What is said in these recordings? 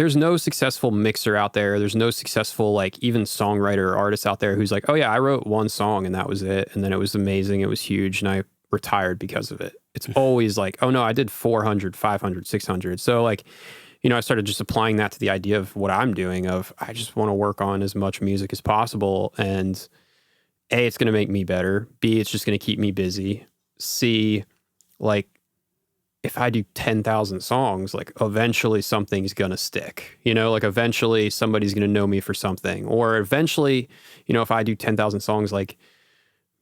there's no successful mixer out there. There's no successful, like, even songwriter or artist out there who's like, oh yeah, I wrote one song and that was it. And then it was amazing. It was huge. And I retired because of it. It's always like, oh no, I did 400, 500, 600. So like, I started just applying that to the idea of what I'm doing of, I just want to work on as much music as possible. And A, it's going to make me better. B, it's just going to keep me busy. C, like, if I do 10,000 songs, like eventually something's going to stick, like eventually somebody's going to know me for something, or eventually, if I do 10,000 songs, like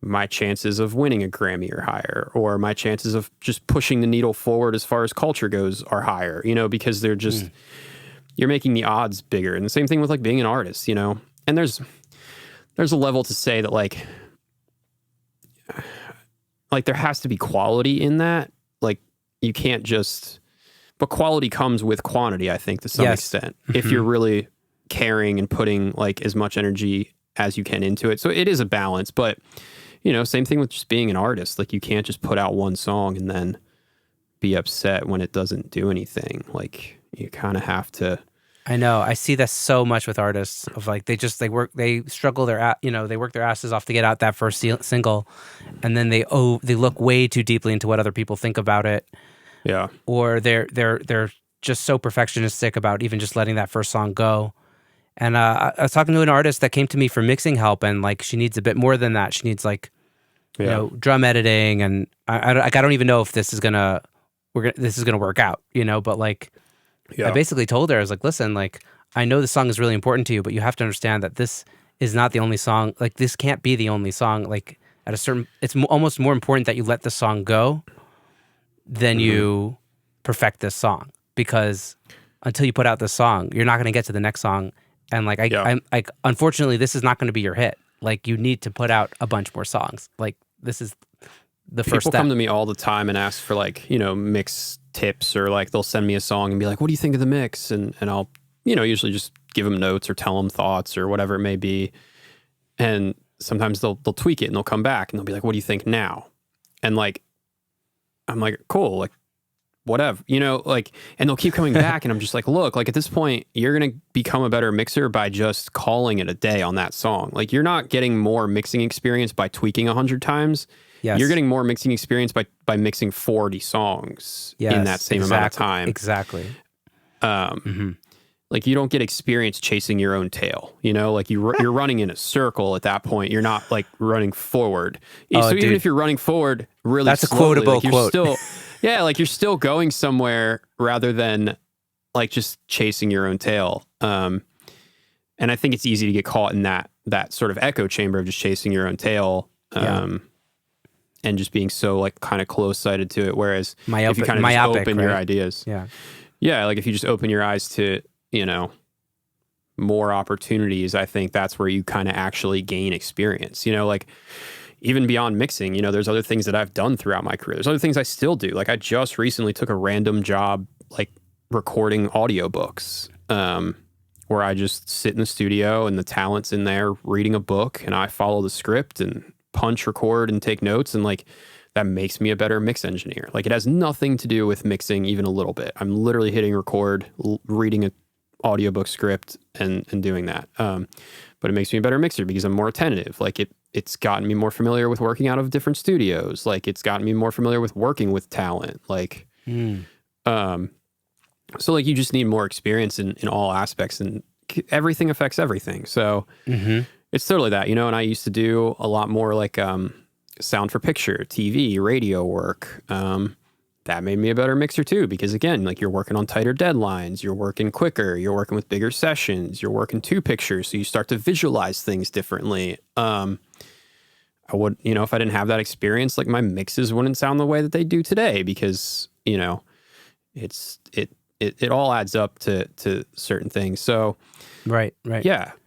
my chances of winning a Grammy are higher, or my chances of just pushing the needle forward as far as culture goes are higher, because they're just, you're making the odds bigger. And the same thing with like being an artist, and there's a level to say that like there has to be quality in that. Like, you can't just, but quality comes with quantity, I think, to some extent, if you're really caring and putting like as much energy as you can into it. So it is a balance, but same thing with just being an artist. Like, you can't just put out one song and then be upset when it doesn't do anything. Like, you kind of have to. I know. I see that so much with artists of like, they struggle they work their asses off to get out that first single, and then they look way too deeply into what other people think about it. Yeah. Or they're just so perfectionistic about even just letting that first song go. And I was talking to an artist that came to me for mixing help, and like, she needs a bit more than that. She needs like, drum editing, and I don't even know if this is gonna work out, but like, I basically told her, I was like, listen, like, I know this song is really important to you, but you have to understand that this is not the only song. Like, this can't be the only song. Like, it's almost more important that you let the song go than you perfect this song, because until you put out this song, you're not going to get to the next song. And like, I'm like, unfortunately, this is not going to be your hit. Like, you need to put out a bunch more songs. Like, this is the first step. People come to me all the time and ask for like, mix tips, or like they'll send me a song and be like, what do you think of the mix? And I'll, usually just give them notes or tell them thoughts or whatever it may be. And sometimes they'll tweak it and they'll come back and they'll be like, what do you think now? And like, I'm like, cool, like, whatever, like, and they'll keep coming back. And I'm just like, look, like, at this point, you're going to become a better mixer by just calling it a day on that song. Like, you're not getting more mixing experience by tweaking 100 times. Yes. You're getting more mixing experience by mixing 40 songs in that same amount of time. Exactly. Like, you don't get experience chasing your own tail, like you're running in a circle at that point. You're not like running forward. So even if you're running forwd really that's slowly, a quotable like, you're quote. Still, yeah, like, you're still going somewhere rather than like just chasing your own tail. And I think it's easy to get caught in that sort of echo chamber of just chasing your own tail. And just being so like kind of close-sighted to it. Whereas if you kind of just open your ideas. Yeah. Like, if you just open your eyes to, more opportunities, I think that's where you kind of actually gain experience, like, even beyond mixing, there's other things that I've done throughout my career. There's other things I still do. Like, I just recently took a random job, like recording audiobooks, where I just sit in the studio and the talent's in there reading a book, and I follow the script and punch, record, and take notes. And like, that makes me a better mix engineer. Like, it has nothing to do with mixing even a little bit. I'm literally hitting record, reading an audiobook script and doing that. But it makes me a better mixer because I'm more attentive. Like, it's gotten me more familiar with working out of different studios. Like, it's gotten me more familiar with working with talent. Like, so like, you just need more experience in all aspects, and everything affects everything. So it's totally that, and I used to do a lot more like sound for picture, TV, radio work. That made me a better mixer too, because again, like, you're working on tighter deadlines, you're working quicker, you're working with bigger sessions, you're working 2 pictures, so you start to visualize things differently. I would, if I didn't have that experience, like, my mixes wouldn't sound the way that they do today, because, it all adds up to certain things. So right. Yeah.